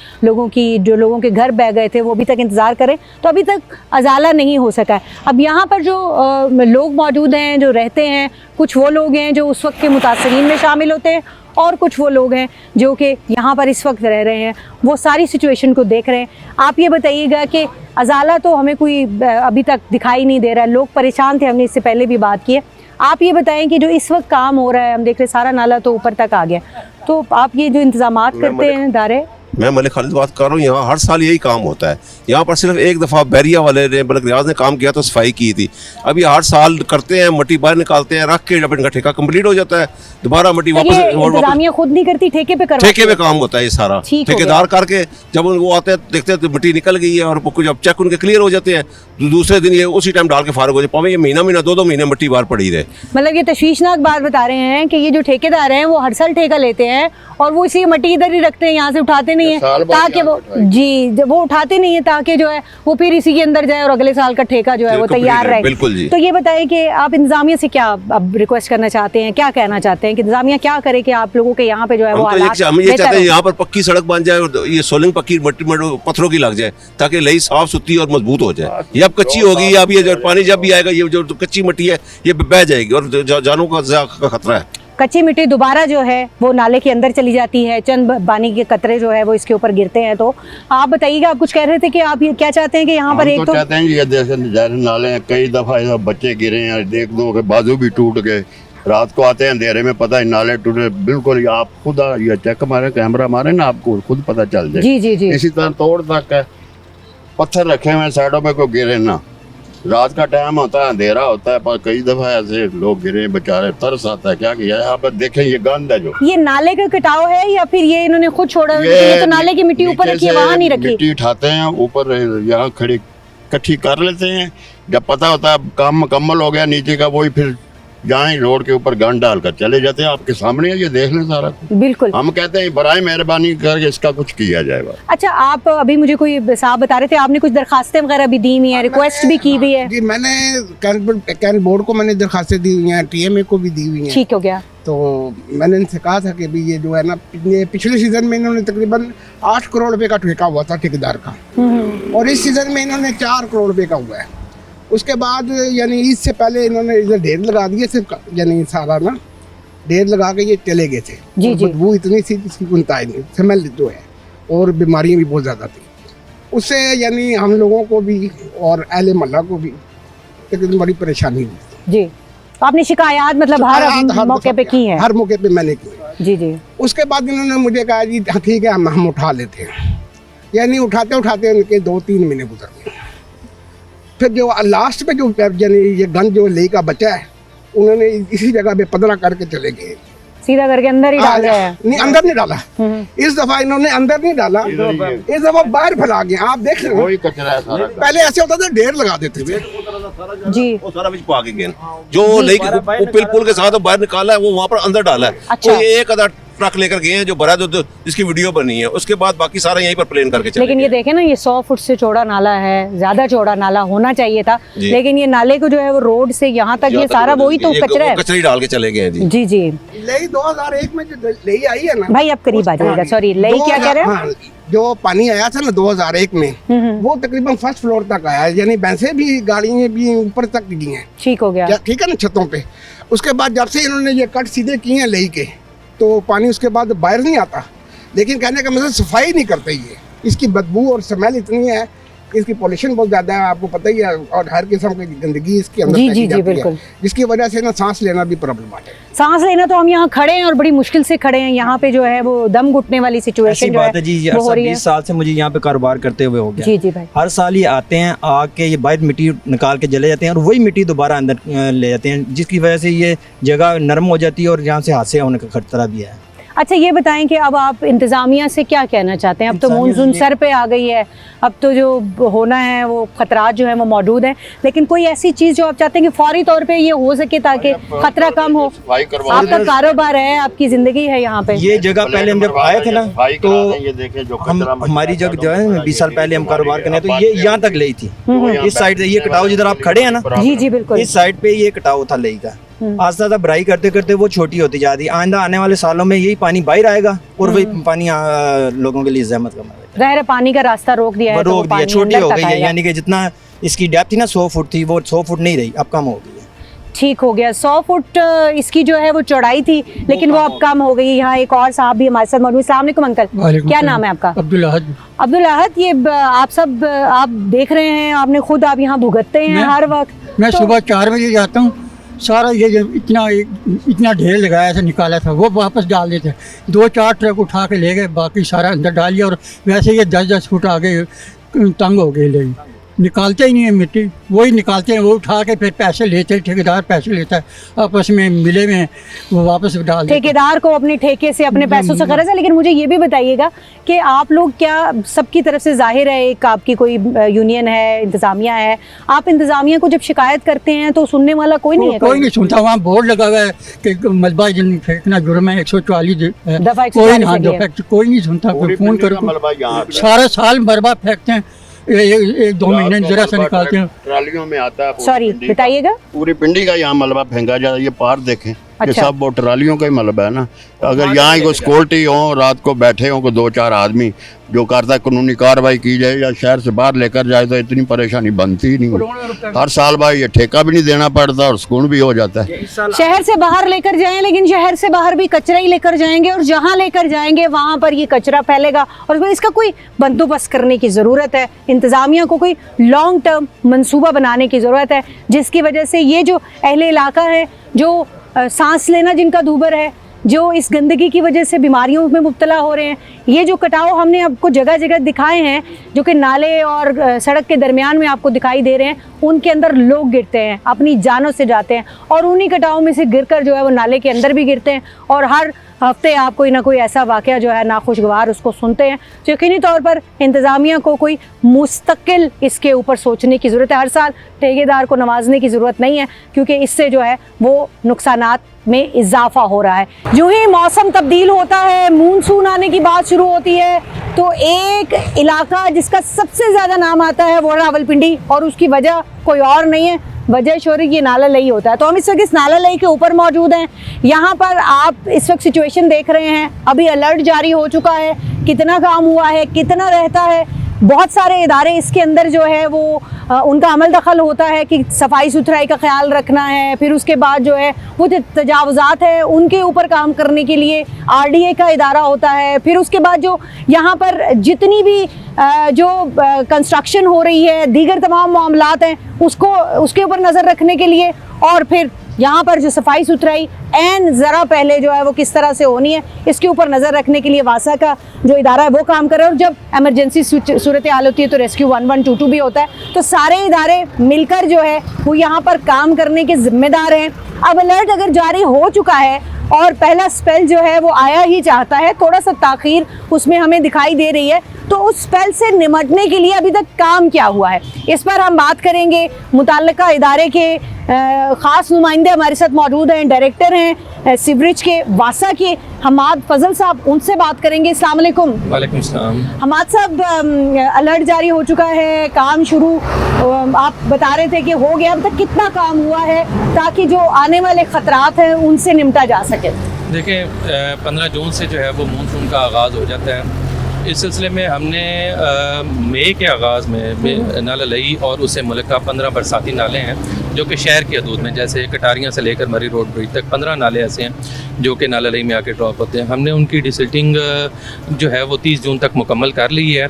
जो लोगों के घर बह गए थे वो अभी तक इंतज़ार करें, तो अभी तक अजाला नहीं हो सका है। अब यहाँ पर जो लोग मौजूद हैं, जो रहते हैं, कुछ वो लोग हैं जो उस वक्त के मुतासरीन में शामिल होते हैं और कुछ वो लोग हैं जो कि यहाँ पर इस वक्त रह रहे हैं, वो सारी सिचुएशन को देख रहे हैं। आप ये बताइएगा कि अजाला तो हमें कोई अभी तक दिखाई नहीं दे रहा है, लोग परेशान थे, हमने इससे पहले भी बात की है। आप ये बताएं कि जो इस वक्त काम हो रहा है, हम देख रहे सारा नाला तो ऊपर तक आ गया, तो आप ये जो इंतजामात करते हैं दारे। मैं मलिक खालिद बात कर रहा हूँ। यहाँ हर साल यही काम होता है। यहाँ पर सिर्फ एक दफ़ा बैरिया वाले ने मलिक रियाज ने काम किया तो सफाई की थी। अभी हर साल करते हैं, मट्टी बाहर निकालते हैं, रख के जब इनका ठेका कंप्लीट हो जाता है दोबारा मट्टी वापस इंतजामिया खुद नहीं करती, ठेके पे ठेके पे काम होता है ये सारा। ठेकेदार करके जब वो आते हैं देखते हैं तो मिट्टी निकल गई है और जब चेक उनके क्लियर हो जाते हैं दूसरे दिन ये उसी टाइम डाल के फारग हो जाए। पावे ये महीना 2 महीने मट्टी बाहर पड़ी रहे। मतलब ये तशवीशनाक बात बता रहे हैं कि ये जो ठेकेदार हैं वो हर साल ठेका लेते हैं और वो इसी मट्टी इधर ही रखते हैं, यहाँ से उठाते नहीं है ताकि वो वो उठाते नहीं है ताकि जो है वो फिर इसी के अंदर जाए और अगले साल का ठेका जो है वो तैयार रहे। बिल्कुल जी। तो ये बताएं कि आप इंतजामिया से क्या अब रिक्वेस्ट करना चाहते हैं, क्या कहना चाहते हैं कि इंतजामिया क्या करे कि आप लोगों के यहाँ पे जो है वो हम ये चाहते हैं यहाँ पर पक्की सड़क बन जाए और ये सोलिंग पक्की पत्थरों की लग जाए ताकि लई साफ सुथरी और मजबूत हो जाए। ये अब कच्ची होगी, अब ये पानी जब भी आएगा ये जो कच्ची मिट्टी है ये बह जाएगी और जानों का खतरा है। कच्ची मिट्टी दोबारा जो है वो नाले के अंदर चली जाती है, चंद पानी के कतरे जो है वो इसके ऊपर गिरते हैं। तो आप बताइएगा, आप कुछ कह रहे थे कि आप ये क्या चाहते हैं कि यहाँ पर एक तो चाहते हैं ये जैसे नाले हैं, कई दफा बच्चे गिरे हैं, देख दो के बाजू भी टूट गए। रात को आते हैं अंधेरे में, पता है नाले टूटे बिल्कुल। आप खुद ये चेक मारे, कैमरा मारे ना, आपको खुद पता चल जाए। जी। इसी तरह तोड़ तक है, पत्थर रखे हुए साइडों में, कोई गिरे ना। रात का टाइम होता है, अंधेरा होता है, पर कई दफा ऐसे लोग गिरे बेचारे, तरस आता है। क्या किया है आप देखें, ये गंद है जो ये नाले का कटाव है या फिर ये इन्होंने खुद छोड़ा? ये तो नाले की मिट्टी ऊपर रखी है, वहाँ नहीं रखी। मिट्टी उठाते हैं ऊपर, यहाँ खड़ी इकट्ठी कर लेते हैं। जब पता होता है काम मुकम्मल हो गया नीचे का, वही फिर जाएं रोड के ऊपर गन डालकर चले जाते हैं। आपके सामने ये देख लें सारा। बिल्कुल। हम कहते हैं बराए मेहरबानी करके इसका कुछ किया जाएगा। अच्छा, आप अभी मुझे कोई साहब बता रहे थे आपने कुछ दरखास्तें वगैरह भी दी हुई है, रिक्वेस्ट भी की हुई है? जी, मैंने कैन बोर्ड को मैंने दरखास्तें दी हुई हैं, TMA को भी दी हुई हैं। ठीक हो गया। तो मैंने इनसे कहा था कि भी ये जो है ना, पिछले सीजन में इन्होंने तकरीबन 8 करोड़ रुपए का ठेका हुआ था ठेकेदार का, और इस सीजन में इन्होंने 4 करोड़ रुपए का हुआ है। उसके बाद यानी इससे पहले इन्होंने इधर ढेर लगा दिए, सिर्फ यानी सारा ना ढेर लगा के ये चले गए थे। बदबू इतनी सी गुनताई नहीं, स्मेल जो है, और बीमारियाँ भी बहुत ज़्यादा थी उससे, यानी हम लोगों को भी और अहले मोहल्ला को भी तकरीबन बड़ी परेशानी हुई। जी, तो आपने शिकायत मतलब हर मौके पे की है? हर मौके पे मैंने की। जी। उसके बाद इन्होंने मुझे कहा जी ठीक है हम उठा लेते हैं, यानी उठाते उठाते उनके 2-3 महीने गुजर गए। फिर जो लास्ट में जो यानी ये गंद जो ले का बचा है, उन्होंने इसी जगह पे पदरा करके चले गए, सीधा करके अंदर ही डाल गए। नहीं, अंदर नहीं डाला। इस दफा इन्होंने अंदर नहीं डाला, इस दफा बाहर फैला गए। आप देख रहे हो, पहले ऐसे होता था ढेर लगा देते थे। जी, वो सारा बीच पा के गए जो पुल के साथ बाहर निकाला है वो वहाँ पर अंदर डाला है। अच्छा। एक आधा ट्रक लेकर गए हैं जो भरा, जो जिसकी वीडियो बनी है, उसके बाद बाकी सारा यहीं पर प्लेन करके चले। लेकिन ये देखें ना, ये 100 फुट से चौड़ा नाला है, ज्यादा चौड़ा नाला होना चाहिए था, लेकिन ये नाले को जो है वो रोड से यहाँ तक ये सारा वही तो कचरा है, कचरी डाल के चले गए। जी। लई 2001 में जो लई आई है ना, भाई आप करीब आ जाइएगा, सॉरी, लई क्या कह रहे हैं? जो पानी आया था ना 2001 में, वो तकरीबन 1st फ्लोर तक आया, यानी भैंसे भी गाड़ियाँ भी ऊपर तक गई हैं। ठीक हो गया, ठीक है ना, छतों पे। उसके बाद जब से इन्होंने ये कट सीधे किए हैं लई के, तो पानी उसके बाद बाहर नहीं आता। लेकिन कहने का मतलब सफाई नहीं करते ये, इसकी बदबू और स्मेल इतनी है, इसकी पॉल्यूशन बहुत ज़्यादा है, आपको पता ही है, और हर किस्म की गंदगी इसके अंदर फैली जाती है, जिसकी वजह से ना सांस लेना भी प्रॉब्लम आता है। सांस लेना तो हम यहाँ खड़े हैं और बड़ी मुश्किल से खड़े हैं, यहाँ पे जो है वो दम घुटने वाली सिचुएशन बात है जी। 20 साल से मुझे यहाँ पे कारोबार करते हुए हो गया। जी भाई, हर साल ये आते हैं, आके ये बाहर मिट्टी निकाल के चले जाते हैं और वही मिट्टी दोबारा अंदर ले जाते हैं, जिसकी वजह से ये जगह नरम हो जाती है और यहाँ से हादसे होने का खतरा भी है। अच्छा ये बताएं कि अब आप इंतज़ामिया से क्या कहना चाहते हैं? अब तो मानसून सर पे आ गई है, अब तो जो होना है वो खतरात जो है वो मौजूद हैं, लेकिन कोई ऐसी चीज़ जो आप चाहते हैं कि फौरी तौर पे ये हो सके ताकि खतरा कम हो? आपका कारोबार है, आपकी ज़िंदगी है यहाँ पे। ये जगह पहले हम जब आए थे ना तो हमारी जगह जो है 20 साल पहले हम कारोबार करने, तो ये यहाँ तक ले थी। इस साइड से ये कटाव जिधर आप खड़े हैं ना, जी जी बिल्कुल, इस साइड पे ये कटाव था ले का। आस्ता आस्ता भराई करते करते वो छोटी होती जा रही है। आइंदा आने वाले सालों में यही पानी बाहर आएगा और वही पानी लोगों के लिए जहमत का ज़ाहिर है पानी का रास्ता रोक दिया है, रोक दिया, छोटी हो गई है। यानी कि जितना इसकी डेप्थ थी ना 100 फुट थी, वो 100 फुट नहीं रही, अब कम हो गई है। ठीक हो गया, 100 फुट इसकी जो है वो चौड़ाई थी, लेकिन वो अब कम हो गई। यहाँ एक और साहब भी हमारे साथ मौजूद। अस्सलाम वालेकुम अंकल, क्या नाम है आपका? अब्दुल अहद। अब्दुल अहद, ये आप सब आप देख रहे हैं, आपने खुद आप यहाँ भुगतते हैं हर वक्त। मैं सुबह 4 बजे जाता हूँ, सारा ये जो इतना ढेर लगाया था निकाला था वो वापस डाल देते, 2-4 ट्रक उठा के ले गए, बाकी सारा अंदर डाल दिया। और वैसे ये 10-10 फुट आगे तंग हो गए, ले निकालते ही नहीं है मिट्टी, वही निकालते हैं, वो उठा के फिर पैसे लेते हैं, ठेकेदार पैसे लेता है, आपस में मिले में वो वापस डाल देते। ठेकेदार को अपने ठेके से अपने पैसों से खर्च है। लेकिन मुझे ये भी बताइएगा कि आप लोग क्या सबकी तरफ से जाहिर है एक आपकी कोई यूनियन है, इंतजामिया है, आप इंतजामिया को जब शिकायत करते हैं तो सुनने वाला कोई नहीं है? कोई नहीं सुनता। वहाँ बोर्ड लगा हुआ है कि मलबा फेंकना जुर्म है, 144 दफा कोई नहीं सुनता। फोन करो, सारा साल मलबा फेंकते हैं, 1-2 महीने जरा सा निकालते हैं, ट्रालियों में आता है। सॉरी बताइएगा। पूरी पिंडी का यहाँ मलबा फेंका जाता है। ये पार देखें, अच्छा। ये सब वो ट्रालियों का ही मलबा है ना। अगर यहाँ कोई सिक्योरिटी हो, रात को बैठे हो कोई 2-4 आदमी जो करता है, कानूनी कार्रवाई की जाए या शहर से बाहर लेकर जाए तो इतनी परेशानी बनती ही नहीं। हर साल भाई ये ठेका भी नहीं देना पड़ता और सुकून भी हो जाता है। शहर से बाहर लेकर जाएं, लेकिन शहर से बाहर भी कचरा ही लेकर जाएंगे और जहां लेकर जाएंगे वहां पर ये कचरा फैलेगा और इसका कोई बंदोबस्त करने की ज़रूरत है। इंतज़ामिया को कोई लॉन्ग टर्म मंसूबा बनाने की ज़रूरत है, जिसकी वजह से ये जो अहले इलाका है, जो सांस लेना जिनका दूबर है, जो इस गंदगी की वजह से बीमारियों में मुब्तला हो रहे हैं, ये जो कटाव हमने आपको जगह जगह दिखाए हैं जो कि नाले और सड़क के दरमियान में आपको दिखाई दे रहे हैं, उनके अंदर लोग गिरते हैं, अपनी जानों से जाते हैं और उन्हीं कटावों में से गिरकर जो है वो नाले के अंदर भी गिरते हैं और हर हफ्ते आप कोई ना कोई ऐसा वाक़या जो है नाखुशगवार उसको सुनते हैं। तो यकीनी तौर पर इंतज़ामिया को कोई मुस्तकिल इसके ऊपर सोचने की ज़रूरत है। हर साल ठेकेदार को नवाजने की ज़रूरत नहीं है, क्योंकि इससे जो है वो नुकसानात में इजाफा हो रहा है। जो ही मौसम तब्दील होता है, मानसून आने की बात शुरू होती है, तो एक इलाका जिसका सबसे ज़्यादा नाम आता है वो रावलपिंडी, और उसकी वजह कोई और नहीं है, वजह शोरी ये नाला लई होता है। तो हम इस वक्त इस नाला लई के ऊपर मौजूद हैं। यहाँ पर आप इस वक्त सिचुएशन देख रहे हैं, अभी अलर्ट जारी हो चुका है, कितना काम हुआ है, कितना रहता है, बहुत सारे इदारे इसके अंदर जो है वो उनका अमल दखल होता है कि सफाई सुथराई का ख्याल रखना है। फिर उसके बाद जो है वो जो तजावुज़ात है उनके ऊपर काम करने के लिए RDA का इदारा होता है। फिर उसके बाद जो यहाँ पर जितनी भी जो कंस्ट्रक्शन हो रही है, दीगर तमाम मामलात हैं, उसके ऊपर नज़र रखने के लिए, और फिर यहाँ पर जो सफाई सुथराई एन ज़रा पहले जो है वो किस तरह से होनी है, इसके ऊपर नज़र रखने के लिए वासा का जो इदारा है वो काम कर रहा है। और जब एमरजेंसी सूरत हाल होती है तो रेस्क्यू 1122 भी होता है। तो सारे इदारे मिलकर जो है वो यहाँ पर काम करने के जिम्मेदार हैं। अब अलर्ट अगर जारी हो चुका है और पहला स्पेल जो है वो आया ही चाहता है, थोड़ा सा ताख़ीर उसमें हमें दिखाई दे रही है, तो उस स्पेल से निमटने के लिए अभी तक काम क्या हुआ है, इस पर हम बात करेंगे। मुताल्लिका इदारे के ख़ास नुमाइंदे हमारे साथ मौजूद हैं, डायरेक्टर हैं सीवरेज के वासा के हमाद फजल साहब, उनसे बात करेंगे। अस्सलाम वालेकुम। वालेकुम सलाम। हमाद साहब, अलर्ट जारी हो चुका है, काम शुरू आप बता रहे थे कि हो गया, अब तक कितना काम हुआ है ताकि जो आने वाले ख़तरात हैं उनसे निपटा जा सके? देखिए, 15 जून से जो है वो मानसून का आगाज़ हो जाता है। इस सिलसिले में हमने मई के आगाज़ में नाला लई और उससे मुल्का 15 बरसाती नाले हैं जो कि शहर की हदूद में, जैसे कटारियाँ से लेकर मरी रोड ब्रिज तक 15 नाले ऐसे हैं जो कि नाला लई में आके ड्रॉप होते हैं। हमने उनकी डिसिल्टिंग जो है वो 30 जून तक मुकम्मल कर ली है।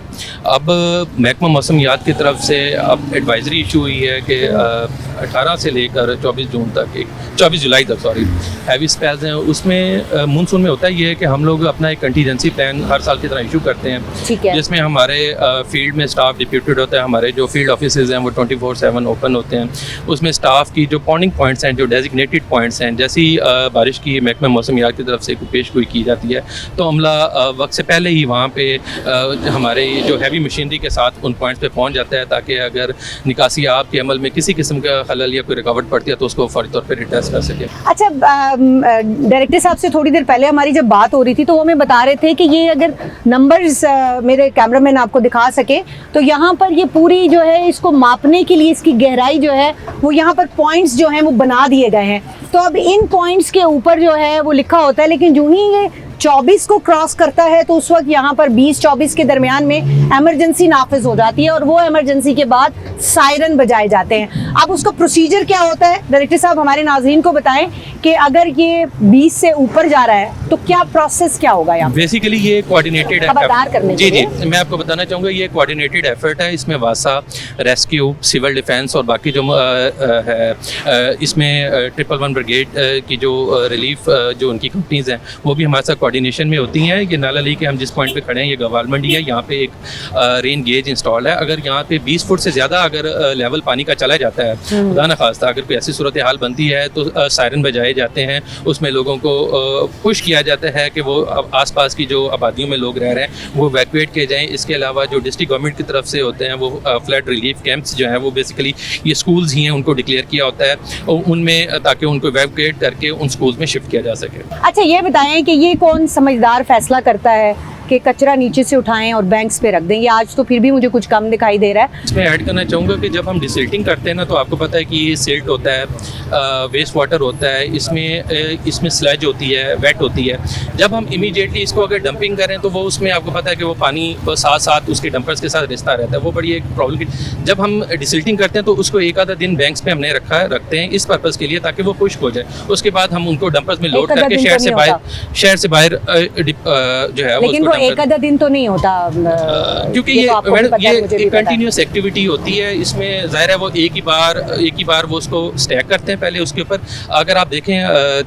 अब महकमा मौसमियात की तरफ से अब एडवाइज़री इशू हुई है कि 18 से लेकर 24 जून तक 24 जुलाई तक सॉरी हैवी स्पेल्स हैं। उसमें मानसून में होता ही है कि हम लोग अपना एक कंटीजेंसी प्लान हर साल की तरह इशू करते हैं, जिसमें हमारे फील्ड में स्टाफ डिप्यूटेड होता है, हमारे जो फील्ड ऑफिसेज हैं वो 24/7 ओपन होते हैं। उसमें स्टाफ की जो पॉइंटिंग पॉइंट्स हैं, जो डेजिग्नेटेड पॉइंट्स हैं, जैसी बारिश की महकमा मौसमियात की तरफ से पेशगोई की जाती है तो अमला वक्त से पहले ही वहाँ पे हमारे जो हैवी मशीनरी के साथ उन पॉइंट्स पे पहुँच जाता है, ताकि अगर निकासी आप के अमल में किसी किस्म का खलल या कोई रुकावट पड़ती है तो उसको फौरी तौर पर रिटेस्ट कर सके। अच्छा, डायरेक्टर साहब से थोड़ी देर पहले हमारी जब बात हो रही थी तो वो हमें बता रहे थे कि ये अगर नंबर्स मेरे कैमरामैन आपको दिखा सके तो यहाँ पर ये पूरी जो है इसको मापने के लिए इसकी गहराई जो है वो यहाँ पर पॉइंट्स जो हैं वो बना दिए गए हैं। तो अब इन पॉइंट्स के ऊपर जो है वो लिखा होता है, लेकिन जो ही ये 24 को क्रॉस करता है तो उस वक्त यहाँ पर 20-24 के दरमियान में इमरजेंसी नाफिज हो जाती है और वो इमरजेंसी के बाद सायरन बजाए जाते हैं। अब उसका प्रोसीजर क्या होता है डायरेक्टर साहब हमारे नाज़रीन को बताएं कि अगर ये 20 से ऊपर जा रहा है तो क्या प्रोसेस क्या होगा यहाँ? बेसिकली ये कोऑर्डिनेटेड करने जी मैं आपको बताना चाहूँगा ये कोऑर्डिनेटेड एफर्ट है। इसमें वासा, रेस्क्यू, सिविल डिफेंस और बाकी जो है इसमें 111 ब्रिगेड की जो रिलीफ जो उनकी कंपनीज हैं वो भी हमारे साथ कोऑर्डिनेशन में होती हैं। ये नाला ली के हम जिस पॉइंट पे खड़े हैं ये गवाल मंडी है, यहाँ पे एक रेन गेज इंस्टॉल है। अगर यहाँ पे 20 फुट से ज़्यादा अगर लेवल पानी का चला जाता है, खुदा न खास्ता अगर कोई ऐसी सूरत हाल बनती है तो सायरन बजाए जाते हैं। उसमें लोगों को पुश किया जाता है कि वो आसपास की जो आबादियों में लोग रह रहे हैं वो वैक्यूएट किए जाएँ। इसके अलावा जो डिस्ट्रिक्ट गवर्नमेंट की तरफ से होते हैं वो फ्लड रिलीफ कैंप्स जो हैं वो बेसिकली ये स्कूल्स ही हैं, उनको डिक्लेयर किया होता है उनमें, ताकि उनको वैक्यूएट करके उन स्कूल्स में शिफ्ट किया जा सके। अच्छा, ये बताएं कि ये कौन समझदार फैसला करता है कि कचरा नीचे से उठाएं और बैंक्स पे रख दें? ये आज तो फिर भी मुझे कुछ कम दिखाई दे रहा है। इसमें ऐड करना चाहूँगा कि जब हम डिसिल्टिंग करते हैं ना तो आपको पता है कि ये सिल्ट होता है, वेस्ट वाटर होता है, इसमें स्लज होती है, वेट होती है। जब हम इमीडिएटली इसको अगर डंपिंग करें तो वो उसमें आपको पता है कि वो पानी साथ साथ उसके डंपर्स के साथ रिश्ता रहता है, वो बड़ी एक प्रॉब्लम की। जब हम डिसिल्टिंग करते हैं तो उसको एक आधा दिन बैंक्स पे हमने रखते हैं इस पर्पज़ के लिए ताकि वो खुश्क हो जाए। उसके बाद हम उनको डंपर्स में लोड करके शहर से बाहर जो है वो एक आधा दिन तो नहीं होता क्योंकि ये कंटिन्यूस एक्टिविटी होती है। इसमें जाहिर है वो एक ही बार वो उसको स्टैक करते हैं पहले उसके ऊपर। अगर आप देखें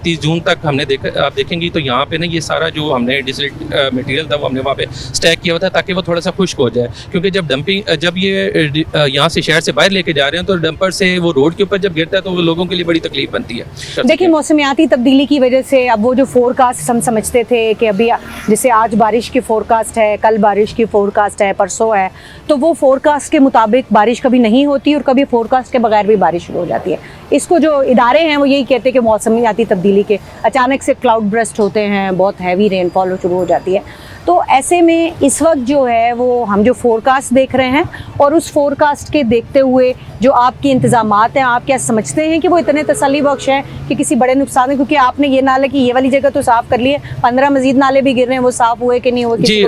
30 जून तक हमने आप देखेंगी तो यहाँ पे ना ये सारा जो हमने डिसिल्ट मटेरियल था वो हमने वहाँ पे स्टैक किया होता है ताकि वो थोड़ा सा खुश्क हो जाए। क्योंकि जब ये यहाँ से शहर से बाहर लेके जा रहे हैं तो डंपर से वो रोड के ऊपर जब गिरता है तो वो लोगों के लिए बड़ी तकलीफ बनती है। देखिए, मौसमियाती तब्दीली की वजह से अब वो जो फोरकास्ट हम समझते थे कि अभी जैसे आज बारिश की फोरकास्ट है, कल बारिश की फोरकास्ट है, परसों है, तो वो फोरकास्ट के मुताबिक बारिश कभी नहीं होती और कभी फोरकास्ट के बगैर भी बारिश शुरू हो जाती है। इसको जो इदारे हैं वो यही कहते हैं कि मौसमियाती तब्दीली के अचानक से क्लाउड ब्रस्ट होते हैं, बहुत हैवी रेनफॉल शुरू हो जाती है। तो ऐसे में इस वक्त जो है वो हम जो फोरकास्ट देख रहे हैं और उस फोरकास्ट के देखते हुए जो आपके इंतज़ामात हैं, आप क्या समझते हैं कि वो इतने तसल्ली बख्श हैं कि किसी बड़े नुकसान है? क्योंकि आपने ये नाले की ये वाली जगह तो साफ़ कर ली है, 15 मजीद नाले भी गिर रहे हैं, वो साफ़ हुए कि नहीं हुए? जी,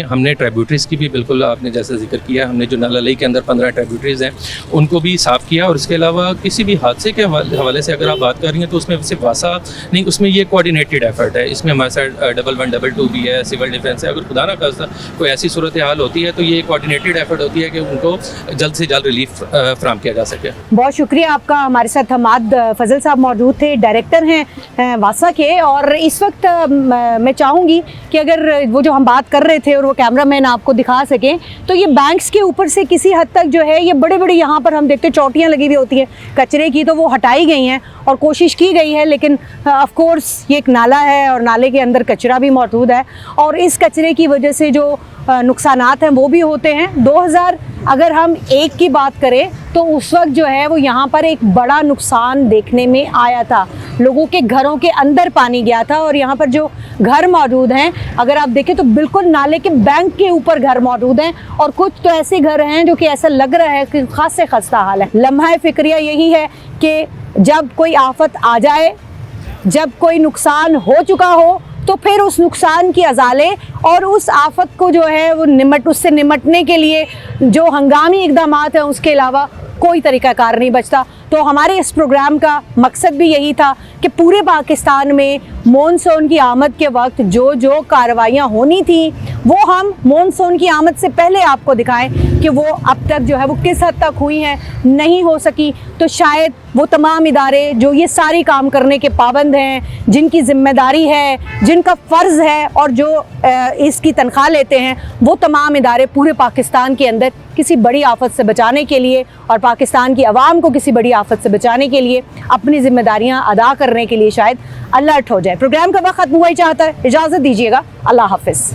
हमने ट्रिब्यूटरीज की भी बिल्कुल आपने जैसे जिक्र किया, हमने जो नाला लई के अंदर 15 ट्रिब्यूटरीज हैं उनको भी साफ़ किया। और इसके अलावा किसी भी हादसे के हवाले से अगर आप बात कर रही हैं तो उसमें सिर्फ वासा नहीं, उसमें ये कोऑर्डिनेटेड एफर्ट है। इसमें हमारे साथ 1112 भी है, सिविल डिफेंस है। अगर खुदा ना खास्ता कोई ऐसी सूरत हाल होती है तो ये कोऑर्डिनेटेड एफर्ट होती है कि उनको जल्द से जल्द रिलीफ फराहम किया जा सके। बहुत शुक्रिया आपका। हमारे साथ हमाद फजल साहब मौजूद थे, डायरेक्टर हैं वासा के। और इस वक्त मैं चाहूँगी कि अगर वो जो हम बात कर रहे थे और वो कैमरामैन आपको दिखा सकें तो ये बैंक्स के ऊपर से किसी हद तक जो है ये बड़े बड़े यहाँ पर हम देखते चौटियाँ लगी हुई होती हैं कचरे की, तो वो हटाई गई हैं और कोशिश की गई है। लेकिन ऑफ कोर्स ये एक नाला है और नाले के अंदर कचरा भी मौजूद है और इस कचरे की वजह से जो नुकसानात हैं वो भी होते हैं। 2000 अगर हम एक की बात करें तो उस वक्त जो है वो यहाँ पर एक बड़ा नुकसान देखने में आया था। लोगों के घरों के अंदर पानी गया था और यहाँ पर जो घर मौजूद हैं अगर आप देखें तो बिल्कुल नाले के बैंक के ऊपर घर मौजूद हैं और कुछ तो ऐसे घर हैं जो कि ऐसा लग रहा है कि खास से खस्ता हाल है। लम्हा फिक्रिया यही है कि जब कोई आफत आ जाए, जब कोई नुकसान हो चुका हो तो फिर उस नुकसान की अजाले और उस आफत को जो है वो उससे निमटने के लिए जो हंगामी इक़दामात हैं उसके अलावा कोई तरीक़ाकार नहीं बचता। तो हमारे इस प्रोग्राम का मकसद भी यही था कि पूरे पाकिस्तान में मॉनसून की आमद के वक्त जो जो कार्रवाइयाँ होनी थी वो हम मॉनसून की आमद से पहले आपको दिखाएं कि वो अब तक जो है वो किस हद तक हुई हैं, नहीं हो सकी, तो शायद वो तमाम इदारे जो ये सारी काम करने के पाबंद हैं, जिनकी जिम्मेदारी है, जिनका फ़र्ज़ है और जो इसकी तनख्वाह लेते हैं, वो तमाम इदारे पूरे पाकिस्तान के अंदर किसी बड़ी आफत से बचाने के लिए और पाकिस्तान की आवाम को किसी बड़ी आफत से बचाने के लिए अपनी जिम्मेदारियां अदा करने के लिए शायद अलर्ट हो जाए। प्रोग्राम का वक्त खत्म हुआ ही चाहता है, इजाज़त दीजिएगा, अल्लाह हाफ़िज़।